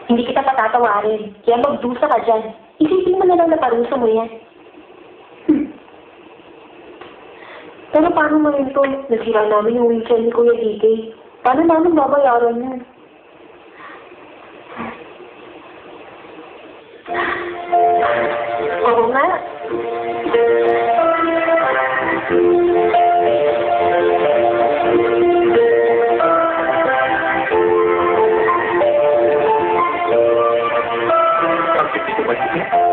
Hindi kita patatawarin. Kaya magdusa ka dyan. Isipin mo na lang na parusa mo yan. Pero paano mo rin ito? Nasira namin yung wheelchair ni Kuya DK. Paano namin babayaran yun? Oo nga.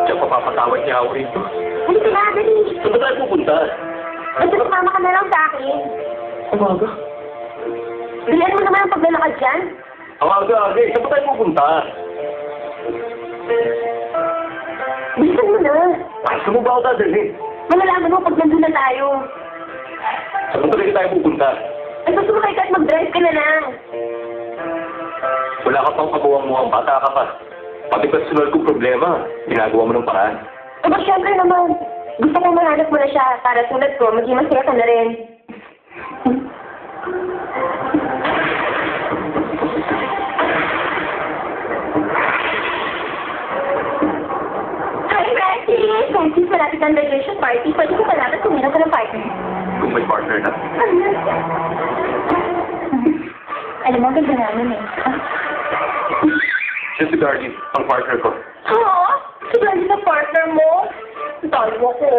Diyan papapatawad niya ako rito. Halika na, dali. Saan ba tayo pupunta? Basta sumama ka na lang sa akin. Umaga. Bilihan mo naman ang paglalakad dyan. Ang aga-aga eh. Saan ba tayo pupunta? Bilisan mo na. Ay, saan mo ba ako dadalhin? Malalaman mo pag nandun na tayo. Saan ba talaga tayo pupunta? Ay, basta makay ka at mag-drive ka na lang. Wala ka pang kagawang mo ang bata ka pa. Pati personal kong problema, ginagawa mo ng paraan. Aba, syempre naman. Gusto ko mahanap mo na siya para tulad ko, maging masaya ka na rin. Hi, Francis! Francis, malapit ang graduation party. Pwede ko pala kung meron ka ng partner. Kung may partner na. Alam mo, ganda namin eh. Siya si Darlene, ang partner ko. Oo? Si Brandy na partner mo? Dalawa ko.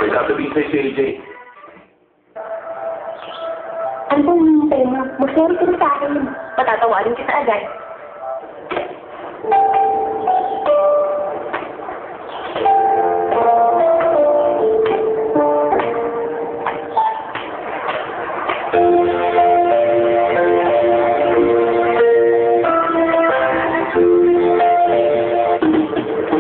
May sasabihin sa'yo si AJ. Ano bang hinihintay mo? Mag-sorry ka na sa akin. Patatawarin kita agad.